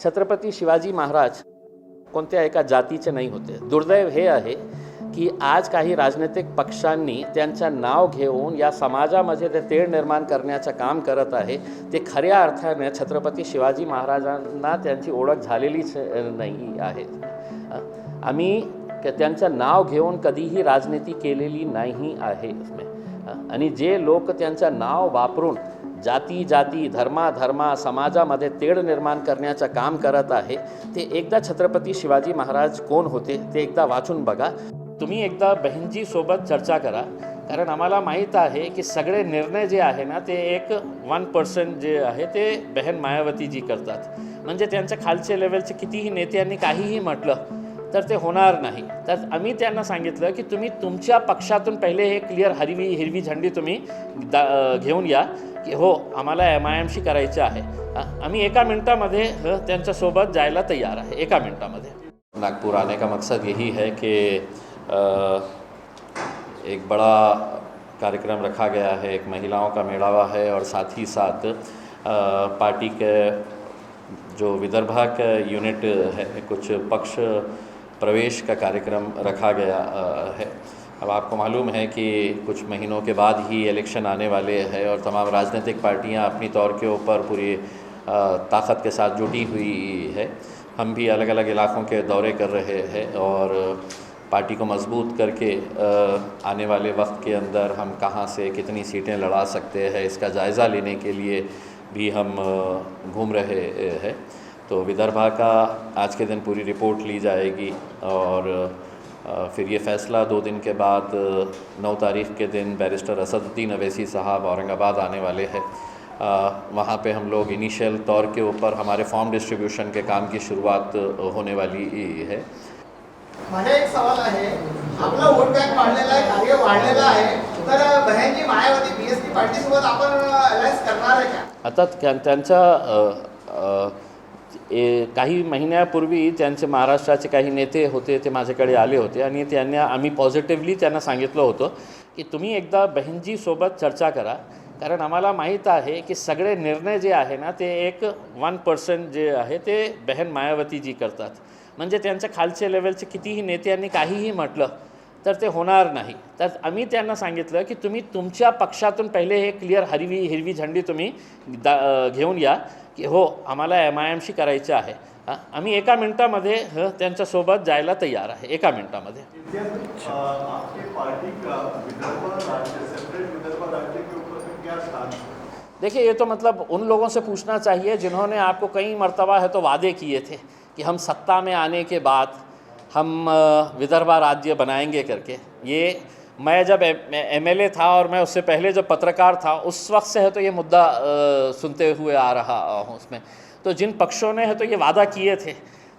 छत्रपती शिवाजी महाराज कोणत्या एका जातीचे नाही होते. दुर्दैव हे आहे की आज काही राजनैतिक पक्षांनी त्यांचं नाव घेऊन या समाजामध्ये ते तेढ निर्माण करण्याचं काम करत आहे. ते खऱ्या अर्थाने छत्रपती शिवाजी महाराजांना त्यांची ओळख झालेलीच नाही आहे. आम्ही त्यांचं नाव घेऊन कधीही राजनीती केलेली नाही आहे. आणि जे लोक त्यांचं नाव वापरून जाती धर्मा समाजामध्ये तेढ निर्माण करण्याचं काम करत आहे, ते एकदा छत्रपती शिवाजी महाराज कोण होते ते एकदा वाचून बघा. तुम्ही एकदा बहीणजीसोबत चर्चा करा, कारण आम्हाला माहीत आहे की सगळे निर्णय जे आहे ना ते एक 1% जे आहे ते बहन मायावतीजी करतात. म्हणजे त्यांच्या खालचे लेवलचे कितीही नेत्यांनी काहीही म्हटलं तर ते होणार नाही. तर आम्ही त्यांना सांगितलं की तुम्ही तुमच्या पक्षातून पहिले हे क्लिअर हिरवी झंडी तुम्ही घेऊन या कि हो आम्हाला MIMशी करायचं आहे. आम्ही एका मिनटामध्ये त्यांच्यासोबत जायला तैयार आहे. एका मिनटामध्ये. नागपुर आने का मकसद यही है कि एक बड़ा कार्यक्रम रखा गया है, एक महिलाओं का मेड़ावा है और साथ ही साथ पार्टी के जो विदर्भा का यूनिट है कुछ पक्ष प्रवेश का कार्यक्रम रखा गया है. अब आपको मालूम है कि कुछ महीनों के बाद ही इलेक्शन आने वाले हैं और तमाम राजनीतिक पार्टियां अपनी तौर के ऊपर पूरी ताकत के साथ जुटी हुई है. हम भी अलग अलग इलाक़ों के दौरे कर रहे हैं और पार्टी को मजबूत करके आने वाले वक्त के अंदर हम कहां से कितनी सीटें लड़ा सकते हैं इसका जायज़ा लेने के लिए भी हम घूम रहे हैं. तो विदर्भा का आज के दिन पूरी रिपोर्ट ली जाएगी और फिर ये फ़ैसला 2 दिन के बाद 9 तारीख़ के दिन बैरिस्टर असदुद्दीन अवैसी साहब औरंगाबाद आने वाले हैं. वहाँ पे हम लोग इनिशियल तौर के ऊपर हमारे फॉर्म डिस्ट्रीब्यूशन के काम की शुरुआत होने वाली है. माझा एक सवाल आहे, आपला वोट बँक वाढलेला आहे, कार्य वाढलेला आहे, तर बहनजी मायावती BSP पार्टीसोबत आपण अलायन्स करणार आहे का? आता त्यांच्या काही महिन्यापूर्वी त्यांचे महाराष्ट्राचे काही नेते होते ते माझ्याकडे आले होते आणि आम्ही पॉझिटिव्हली त्यांना सांगितलं होतं की तुम्ही एकदा बहीणजीसोबत चर्चा करा, कारण आम्हाला माहीत आहे की सगळे निर्णय जे आहे ना ते एक 1% जे आहे ते बहन मायावतीजी करतात. म्हणजे त्यांच्या खालचे लेवलचे कितीही नेत्यांनी काहीही म्हटलं तर ते होणार नाही. तर आम्ही त्यांना सांगितलं की तुम्ही तुमच्या पक्षातून पहिले हे क्लिअर हिरवी झंडी तुम्ही घेऊन या कि हो आम्हाला MIMशी करायचं आहे. आम्ही एका मिनटामध्ये त्यांच्यासोबत जायला तैयार आहे. एका मिनटामध्ये. देखिए ये तो मतलब उन लोगों से पूछना चाहिए जिन्होंने आपको कई मर्तबा है तो वादे किए थे कि हम सत्ता में आने के बाद हम विदर्भा राज्य बनाएंगे करके. ये मैं जब MLA था और मैं उससे पहले जब पत्रकार था उस वक्त से है तो ये मुद्दा सुनते हुए आ रहा हूँ उसमें. तो जिन पक्षों ने है तो ये वादा किए थे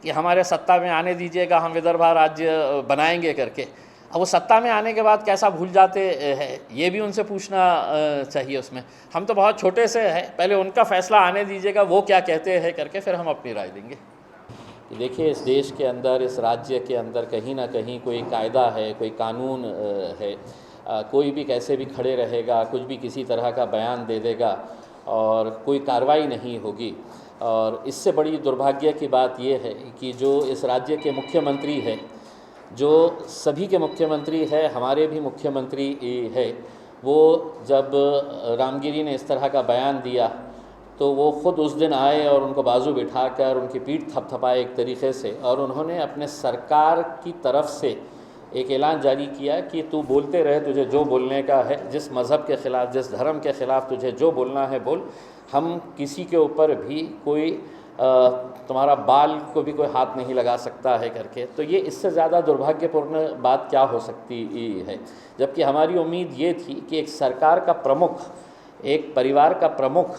कि हमारे सत्ता में आने दीजिएगा, हम विदर्भा राज्य बनाएंगे करके, अब वो सत्ता में आने के बाद कैसा भूल जाते हैं ये भी उनसे पूछना चाहिए. उसमें हम तो बहुत छोटे से हैं, पहले उनका फ़ैसला आने दीजिएगा वो क्या कहते हैं करके फिर हम अपनी राय देंगे. देखिए इस देश के अंदर, इस राज्य के अंदर कहीं ना कहीं कोई कायदा है, कोई कानून है. कोई भी कैसे भी खड़े रहेगा, कुछ भी किसी तरह का बयान दे देगा और कोई कार्रवाई नहीं होगी. और इससे बड़ी दुर्भाग्य की बात यह है कि जो इस राज्य के मुख्यमंत्री है, जो सभी के मुख्यमंत्री है, हमारे भी मुख्यमंत्री है, वो जब रामगिरी ने इस तरह का बयान दिया तो वो ख़ुद उस दिन आए और उनको बाजू बिठाकर उनकी पीठ थपथपाए एक तरीक़े से, और उन्होंने अपने सरकार की तरफ से एक ऐलान जारी किया कि तू बोलते रहे, तुझे जो बोलने का है, जिस मज़हब के ख़िलाफ़, जिस धर्म के ख़िलाफ़ तुझे जो बोलना है बोल, हम किसी के ऊपर भी कोई तुम्हारा बाल को भी कोई हाथ नहीं लगा सकता है करके. तो ये इससे ज़्यादा दुर्भाग्यपूर्ण बात क्या हो सकती है. जबकि हमारी उम्मीद ये थी कि एक सरकार का प्रमुख, एक परिवार का प्रमुख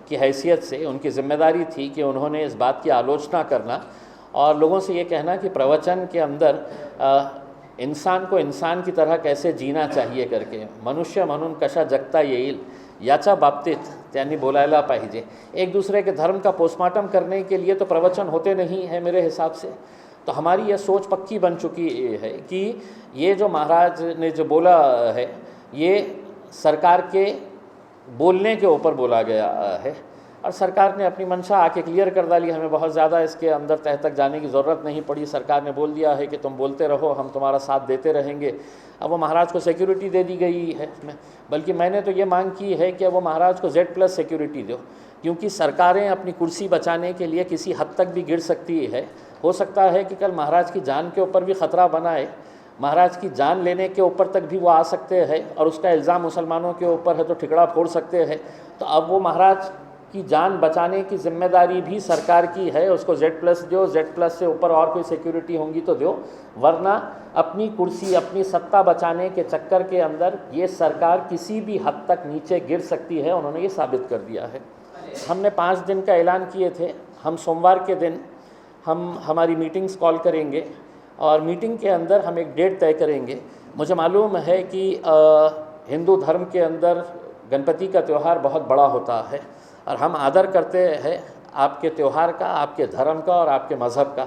की हैसियत से उनकी ज़िम्मेदारी थी कि उन्होंने इस बात की आलोचना करना और लोगों से ये कहना कि प्रवचन के अंदर इंसान को इंसान की तरह कैसे जीना चाहिए करके, मनुष्य म्हणून कशा जगता येईल याच्या बाबतीत त्यांनी बोलायला पाहिजे. एक दूसरे के धर्म का पोस्टमार्टम करने के लिए तो प्रवचन होते नहीं है मेरे हिसाब से. तो हमारी यह सोच पक्की बन चुकी है कि ये जो महाराज ने जो बोला है ये सरकार के बोलने के ऊपर बोला गया है. और सरकार ने अपनी मंशा आके क्लियर कर डाली। हमें बहुत ज़्यादा इसके अंदर तह तक जाने की ज़रूरत नहीं पड़ी। सरकार ने बोल दिया है कि तुम बोलते रहो, हम तुम्हारा साथ देते रहेंगे। अब वो महाराज को सिक्योरिटी दे दी गई है, बल्कि मैंने तो ये मांग की है कि वो महाराज को Z+ सिक्योरिटी दो, क्योंकि सरकारें अपनी कुर्सी बचाने के लिए किसी हद तक भी गिर सकती है। हो सकता है कि कल महाराज की जान के ऊपर भी ख़तरा बनाए, महाराज की जान लेने के ऊपर तक भी वो आ सकते हैं, और उसका इल्ज़ाम मुसलमानों के ऊपर है तो ठिकड़ा फोड़ सकते हैं। तो अब वो महाराज की जान बचाने की जिम्मेदारी भी सरकार की है। उसको Z+ दो, Z+ से ऊपर और कोई सिक्योरिटी होंगी तो दो, वरना अपनी कुर्सी, अपनी सत्ता बचाने के चक्कर के अंदर ये सरकार किसी भी हद तक नीचे गिर सकती है। उन्होंने ये साबित कर दिया है। हमने 5 दिन का ऐलान किए थे। हम सोमवार के दिन हमारी मीटिंग्स कॉल करेंगे और मीटिंग के अंदर हम एक डेट तय करेंगे। मुझे मालूम है कि हिंदू धर्म के अंदर गणपति का त्यौहार बहुत बड़ा होता है और हम आदर करते हैं आपके त्यौहार का, आपके धर्म का और आपके मज़हब का।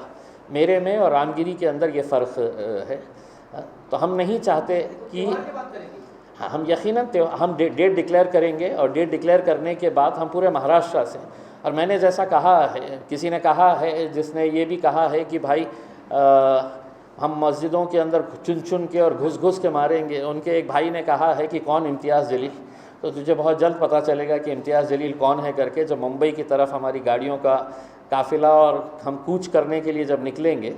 मेरे में और रामगिरी के अंदर ये फ़र्क है। तो हम नहीं चाहते कि हाँ, हम यकीनन हम डेट डिक्लेयर करेंगे, और डेट डिक्लेयर करने के बाद हम पूरे महाराष्ट्र से, और मैंने जैसा कहा है, किसी ने कहा है, जिसने ये भी कहा है कि भाई हम मस्जिदों के अंदर चुन चुन के और घुस घुस के मारेंगे। उनके एक भाई ने कहा है कि कौन इम्तियाज़ जलील, तो तुझे बहुत जल्द पता चलेगा कि इम्तियाज़ जलील कौन है करके। जब मुंबई की तरफ हमारी गाड़ियों का काफ़िला और हम कूच करने के लिए जब निकलेंगे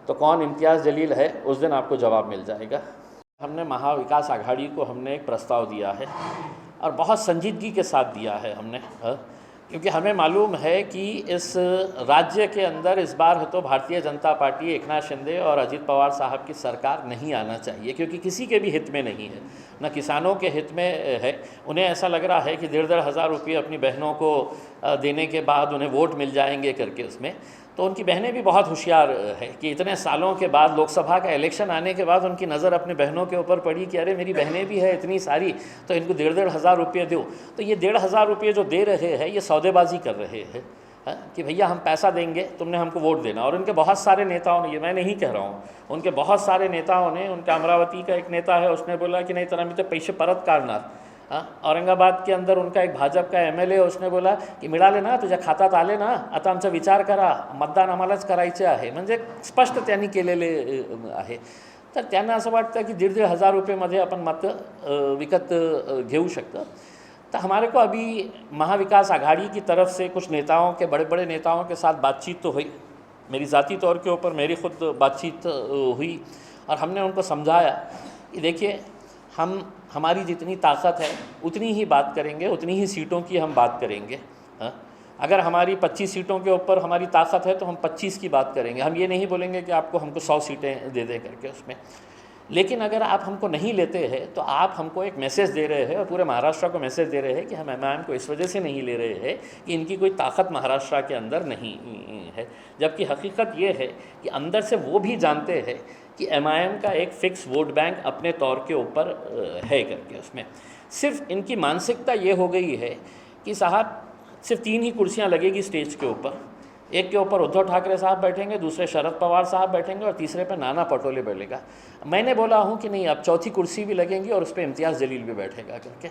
तो कौन इम्तियाज़ जलील है, उस दिन आपको जवाब मिल जाएगा। हमने महाविकास आघाड़ी को हमने एक प्रस्ताव दिया है और बहुत संजीदगी के साथ दिया है हमने, क्योंकि हमें मालूम है कि इस राज्य के अंदर इस बार तो भारतीय जनता पार्टी, एकनाथ शिंदे और अजित पवार साहब की सरकार नहीं आना चाहिए, क्योंकि किसी के भी हित में नहीं है, न किसानों के हित में है। उन्हें ऐसा लग रहा है कि 1,500 हज़ार रुपये अपनी बहनों को देने के बाद उन्हें वोट मिल जाएंगे करके उसमें। तो उनकी बहनें भी बहुत होशियार है कि इतने सालों के बाद, लोकसभा का इलेक्शन आने के बाद उनकी नज़र अपनी बहनों के ऊपर पड़ी कि अरे मेरी बहनें भी है इतनी सारी, तो इनको 1,500 हज़ार रुपये दो। तो ये 1,500 हज़ार रुपये जो दे रहे हैं, ये सौदेबाजी कर रहे हैं कि भैया हम पैसा देंगे, तुमने हमको वोट देना। और उनके बहुत सारे नेताओं ने, ये मैं नहीं कह रहा हूँ, उनके बहुत सारे नेताओं ने, उनका अमरावती का एक नेता है, उसने बोला कि नहीं तर आम्ही ते पैसे परत काढणार। औरंगाबाद के अंदर उनका एक भाजप का MLA, उसने बोला की मिळाले ना, तुझ्या खात्यात आले ना, आता आमचा विचार करा, मतदान आम्हालाच करायचे आहे। म्हणजे स्पष्ट त्यांनी केलेले आहे। तर त्यांना असं वाटतं की 1,500 हज़ार रुपयेमध्ये आपण मत विकत घेऊ शकतो। तो हमारे को अभी महाविकास आघाड़ी की तरफ से कुछ नेताओं के, बड़े बड़े नेताओं के साथ बातचीत तो हुई, मेरी ज़ाती तौर के ऊपर मेरी खुद बातचीत हुई, और हमने उनको समझाया कि देखिए हमारी जितनी ताकत है उतनी ही बात करेंगे, उतनी ही सीटों की हम बात करेंगे। अगर हमारी 25 सीटों के ऊपर हमारी ताकत है तो हम 25 की बात करेंगे। हम ये नहीं बोलेंगे कि आपको हमको 100 सीटें दे करके उसमें। लेकिन अगर आप हमको नहीं लेते हैं तो आप हमको एक मैसेज दे रहे हैं, और पूरे महाराष्ट्र को मैसेज दे रहे हैं कि हम MIM को इस वजह से नहीं ले रहे हैं कि इनकी कोई ताकत महाराष्ट्र के अंदर नहीं है। जबकि हकीकत ये है कि अंदर से वो भी जानते हैं कि MIM का एक फ़िक्स वोट बैंक अपने तौर के ऊपर है करके उसमें। सिर्फ इनकी मानसिकता ये हो गई है कि साहब सिर्फ 3 ही कुर्सियाँ लगेगी स्टेज के ऊपर। एक के ऊपर उद्धव ठाकरे साहब बैठेंगे, दूसरे शरद पवार साहब बैठेंगे, और तीसरे पे नाना पटोले बैठेगा। मैंने बोला हूँ कि नहीं, अब चौथी कुर्सी भी लगेंगी और उस पर इम्तियाज़ जलील भी बैठेगा करके।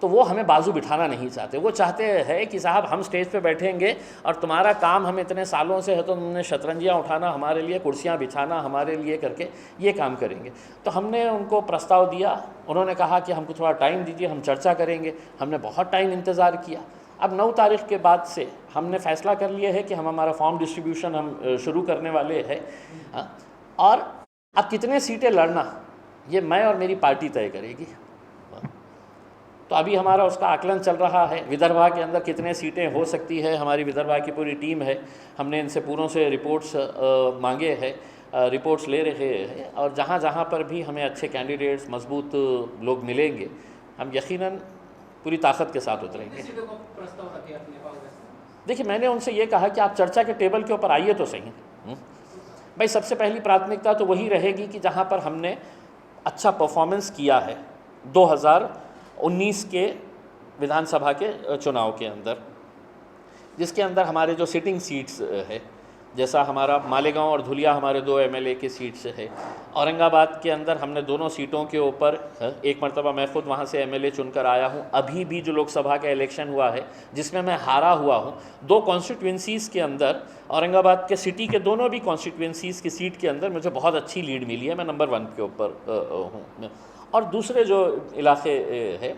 तो वो हमें बाजू बिठाना नहीं चाहते। वो चाहते हैं कि साहब हम स्टेज पे बैठेंगे और तुम्हारा काम हम इतने सालों से है तो तुमने शतरंजियाँ उठाना हमारे लिए, कुर्सियाँ बिछाना हमारे लिए करके ये काम करेंगे। तो हमने उनको प्रस्ताव दिया, उन्होंने कहा कि हमको थोड़ा टाइम दीजिए, हम चर्चा करेंगे। हमने बहुत टाइम इंतज़ार किया। अब 9 तारीख के बाद से हमने फ़ैसला कर लिया है कि हम हमारा फॉर्म डिस्ट्रीब्यूशन हम शुरू करने वाले हैं। और अब कितने सीटें लड़ना ये मैं और मेरी पार्टी तय करेगी। तो अभी हमारा उसका आकलन चल रहा है। विदर्भा के अंदर कितने सीटें हो सकती है, हमारी विदर्भा की पूरी टीम है, हमने इनसे पूरों से रिपोर्ट्स मांगे हैं, रिपोर्ट्स ले रहे हैं। और जहाँ जहाँ पर भी हमें अच्छे कैंडिडेट्स, मजबूत लोग मिलेंगे, हम यकीनन पूरी ताकत के साथ उतरेंगे। देखिए, मैंने उनसे ये कहा कि आप चर्चा के टेबल के ऊपर आइए तो सही। भाई सबसे पहली प्राथमिकता तो वही रहेगी कि जहाँ पर हमने अच्छा परफॉर्मेंस किया है 2019 के विधानसभा के चुनाव के अंदर, जिसके अंदर हमारे जो सिटिंग सीट्स है जैसा हमारा मालेगांव और धुलिया हमारे 2 एमएलए की सीट से है। औरंगाबाद के अंदर हमने दोनों सीटों के ऊपर एक मरतबा मैं खुद वहाँ से एमएलए चुनकर आया हूँ। अभी भी जो लोकसभा का इलेक्शन हुआ है जिसमें मैं हारा हुआ हूँ, 2 कॉन्स्टिट्यूंसीज़ के अंदर, औरंगाबाद के सिटी के दोनों भी कॉन्स्टिट्यूंसीज़ की सीट के अंदर मुझे बहुत अच्छी लीड मिली है, मैं नंबर 1 के ऊपर हूँ। और दूसरे जो इलाके है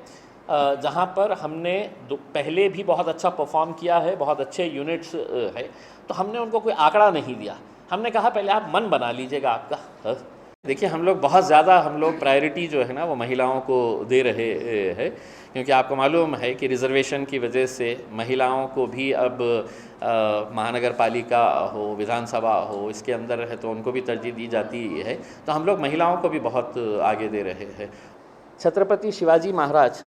जहाँ पर हमने पहले भी बहुत अच्छा परफॉर्म किया है, बहुत अच्छे यूनिट्स है, तो हमने उनको कोई आंकड़ा नहीं दिया। हमने कहा पहले आप मन बना लीजिएगा आपका। देखिए हम लोग बहुत ज़्यादा प्रायोरिटी जो है ना वो महिलाओं को दे रहे हैं, क्योंकि आपको मालूम है कि रिज़र्वेशन की वजह से महिलाओं को भी अब महानगर पालिका हो, विधानसभा हो, इसके अंदर है तो उनको भी तरजीह दी जाती है। तो हम लोग महिलाओं को भी बहुत आगे दे रहे हैं। छत्रपती शिवाजी महाराज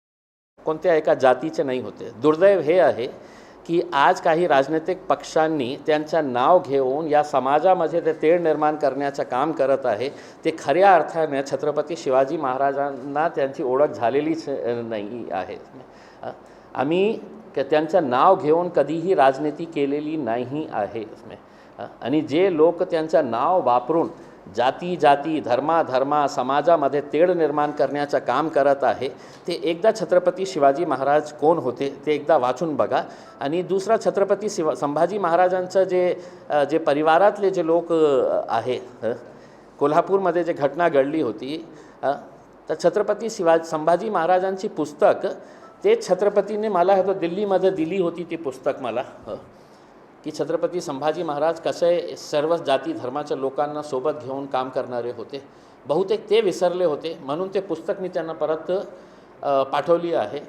कोणत्या एका जातीचे नाही होते। दुर्दैव हे आहे की आज काही राजनैतिक पक्षांनी त्यांचं नाव घेऊन या समाजामध्ये ते तेढ निर्माण करण्याचं काम करत आहे। ते खऱ्या अर्थाने छत्रपती शिवाजी महाराजांना त्यांची ओळख झालेलीच नाही आहे। आम्ही त्यांचं नाव घेऊन कधीही राजनीती केलेली नाही आहे इसमें। आणि जे लोक त्यांचं नाव वापरून जाती जाती धर्मा समाजामध्ये तेढ निर्माण करण्याचं काम करत आहे, ते एकदा छत्रपती शिवाजी महाराज कोण होते ते एकदा वाचून बघा। आणि दुसरा छत्रपती संभाजी महाराजांचं जे परिवारातले जे लोक आहे, कोल्हापूरमध्ये जे घटना घडली होती, तर छत्रपती संभाजी महाराजांची पुस्तक ते छत्रपतीने मला हे तो दिल्लीमध्ये दिली होती ती पुस्तक मला, की छत्रपती संभाजी महाराज कसे सर्व जाती धर्माच्या लोकांना सोबत घेऊन काम करणारे होते। बहुतेक ते विसरले होते, म्हणून ते पुस्तक मी त्यांना परत पाठवली आहे।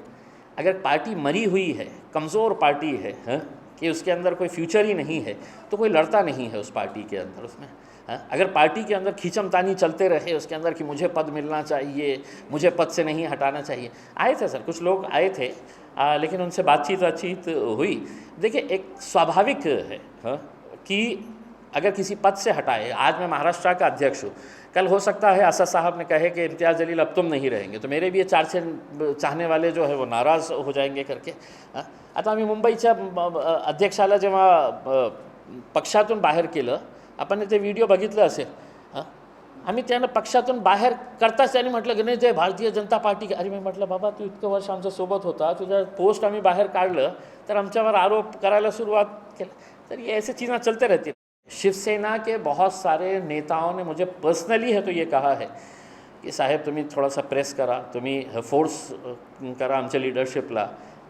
अगर पार्टी मरी हुई है, कमज़ोर पार्टी है कि उसके अंदर कोई फ्यूचर ही नहीं है, तो कोई लड़ता नहीं है उस पार्टी के अंदर उसमें। अगर पार्टी के अंदर खींचमतानी चलते रहे उसके अंदर कि मुझे पद मिलना चाहिए, मुझे पद से नहीं हटाना चाहिए। आए थे सर, कुछ लोग आए थे, लेकिन उनसे बातचीत हुई। देखिए एक स्वाभाविक है कि अगर किसी पद से हटाए, आज मैं महाराष्ट्र का अध्यक्ष हूँ, कल हो सकता है असद साहब ने कहे कि इम्तियाज़ जलील अब तुम नहीं रहेंगे, तो मेरे भी ये 400 चाहने वाले जो है वो नाराज़ हो जाएंगे करके। आता आम्ही मुंबईच्या अध्यक्षाला जेव्हा पक्षातून बाहेर केलं, आपण ते व्हिडिओ बघितलं असेल, आम्ही त्यांना पक्षातून बाहेर करताच त्यांनी म्हटलं की नाही ते भारतीय जनता पार्टी। अरे मी म्हटलं बाबा तू इतकं वर्ष आमच्या सोबत होता, तुझा पोस्ट आम्ही बाहेर काढलं तर आमच्यावर आरोप करायला सुरुवात केली। तर ये ऐसे चीज़ें चलते रहती है। शिवसेना के बहुत सारे नेताओं ने मुझे पर्सनली है तो ये कहा है की साहेब तुम्ही थोडासा प्रेस करा, तुम्ही फोर्स करा आमच्या लीडरशिपला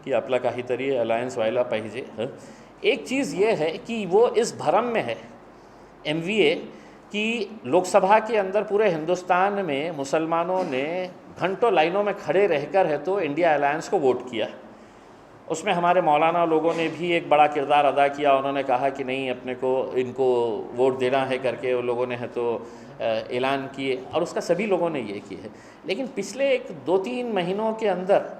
की आपला काहीतरी अलायन्स व्हायला पाहिजे। एक चीज़ ये है कि वो इस भरम में है MVA कि लोकसभा के अंदर पूरे हिंदुस्तान में मुसलमानों ने घंटों लाइनों में खड़े रहकर है तो इंडिया अलायंस को वोट किया। उसमें हमारे मौलाना लोगों ने भी एक बड़ा किरदार अदा किया। उन्होंने कहा कि नहीं अपने को इनको वोट देना है करके उन लोगों ने है तो ऐलान किए, और उसका सभी लोगों ने ये किए है। लेकिन पिछले एक 2-3 महीनों के अंदर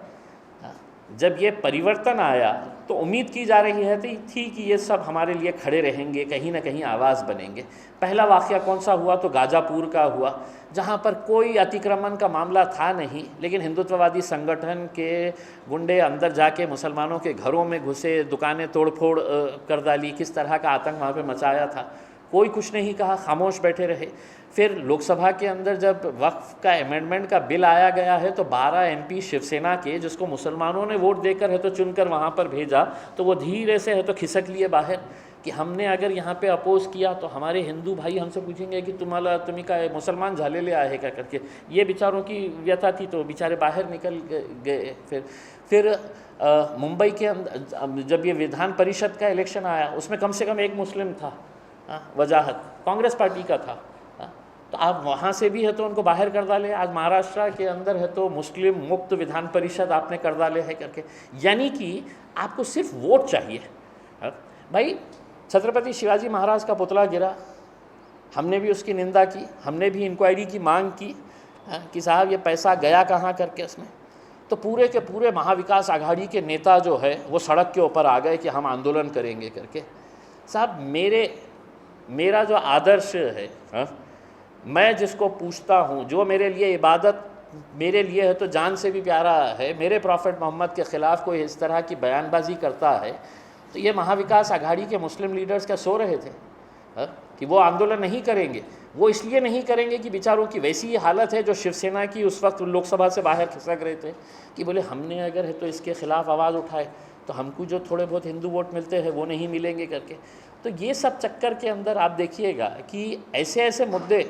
जब ये परिवर्तन आया तो उम्मीद की जा रही है थी कि ये सब हमारे लिए खड़े रहेंगे, कहीं ना कहीं आवाज़ बनेंगे। पहला वाक़या कौन सा हुआ तो गाज़ापुर का हुआ, जहाँ पर कोई अतिक्रमण का मामला था नहीं, लेकिन हिंदुत्ववादी संगठन के गुंडे अंदर जाके मुसलमानों के घरों में घुसे, दुकानें तोड़फोड़ कर डाली, किस तरह का आतंक वहाँ पे मचाया था। कोई कुछ नहीं कहा, खामोश बैठे रहे। फिर लोकसभा के अंदर जब वक्फ का अमेंडमेंट का बिल आया गया है तो 12 MP शिवसेना के, जिसको मुसलमानों ने वोट देकर है तो चुनकर वहाँ पर भेजा, तो वो धीरे से है तो खिसक लिए बाहर कि हमने अगर यहाँ पे अपोज किया तो हमारे हिंदू भाई हमसे पूछेंगे कि तुम्ही काय मुसलमान झालेले आहे का करके। ये बेचारों की व्यथा थी तो बेचारे बाहर निकल गए। फिर मुंबई के अंदर जब ये विधान परिषद का इलेक्शन आया उसमें कम से कम एक मुस्लिम था, वजाहत कांग्रेस पार्टी का था, तो आप वहाँ से भी है तो उनको बाहर कर डाले। आज महाराष्ट्र के अंदर है तो मुस्लिम मुक्त विधान परिषद आपने कर डाले है करके। यानी कि आपको सिर्फ वोट चाहिए। भाई छत्रपति शिवाजी महाराज का पुतला गिरा, हमने भी उसकी निंदा की, हमने भी इंक्वायरी की मांग की कि साहब ये पैसा गया कहाँ करके उसमें। तो पूरे के पूरे महाविकास आघाड़ी के नेता जो है वो सड़क के ऊपर आ गए कि हम आंदोलन करेंगे करके। साहब मेरा जो आदर्श है, मैं जिसको पूछता हूँ, जो मेरे लिए इबादत मेरे लिए है तो जान से भी प्यारा है, मेरे प्रॉफिट मोहम्मद के ख़िलाफ़ कोई इस तरह की बयानबाजी करता है तो ये महाविकास आघाड़ी के मुस्लिम लीडर्स क्या सो रहे थे? कि वो आंदोलन नहीं करेंगे। वो इसलिए नहीं करेंगे कि बेचारों की वैसी ही हालत है जो शिवसेना की उस वक्त लोकसभा से बाहर खिसक रहे थे कि बोले हमने अगर है तो इसके ख़िलाफ़ आवाज़ उठाए तो हमको जो थोड़े बहुत हिंदू वोट मिलते हैं वो नहीं मिलेंगे करके। तो ये सब चक्कर के अंदर आप देखिएगा कि ऐसे ऐसे मुद्दे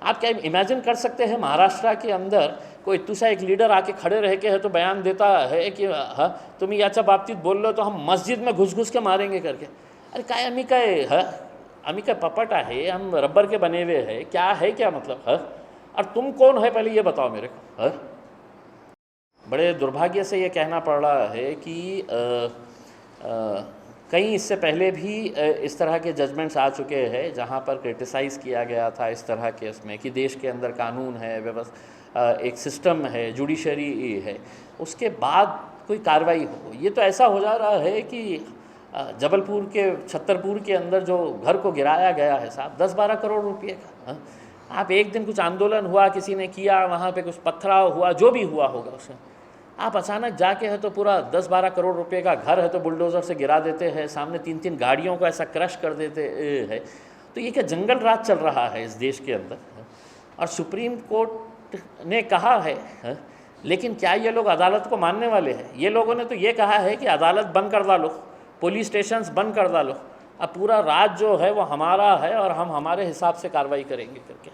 आप क्या इमेजिन कर सकते हैं महाराष्ट्र के अंदर कोई तुसा एक लीडर आके खड़े रह के है तो बयान देता है कि हाँ तुम याच्या बाबतीत बोल लो तो हम मस्जिद में घुस के मारेंगे करके। अरे काय आम्ही काय पपट आहे, हम रबर के बने हुए हैं, क्या है क्या मतलब है? और तुम कौन है पहले ये बताओ मेरे को है? बड़े दुर्भाग्य से ये कहना पड़ रहा है कि कहीं इससे पहले भी इस तरह के जजमेंट्स आ चुके हैं जहाँ पर क्रिटिसाइज़ किया गया था इस तरह के इसमें कि देश के अंदर कानून है, व्यवस्था, एक सिस्टम है, जुडिशरी है, उसके बाद कोई कार्रवाई हो। ये तो ऐसा हो जा रहा है कि जबलपुर के छतरपुर के अंदर जो घर को गिराया गया है साहब 10-12 करोड़ रुपये का। आप एक दिन कुछ आंदोलन हुआ, किसी ने किया, वहाँ पे कुछ पथराव हुआ, जो भी हुआ होगा उसमें आप अचानक जाके है तो पूरा 10-12 करोड़ रुपए का घर है तो बुलडोज़र से गिरा देते हैं, सामने 3-3 गाड़ियों को ऐसा क्रश कर देते हैं। तो ये क्या जंगल राज चल रहा है इस देश के अंदर? और सुप्रीम कोर्ट ने कहा है, लेकिन क्या ये लोग अदालत को मानने वाले हैं? ये लोगों ने तो ये कहा है कि अदालत बंद कर डालो, पुलिस स्टेशंस बंद कर डालो, अब पूरा राज जो है वो हमारा है और हम हमारे हिसाब से कार्रवाई करेंगे करके।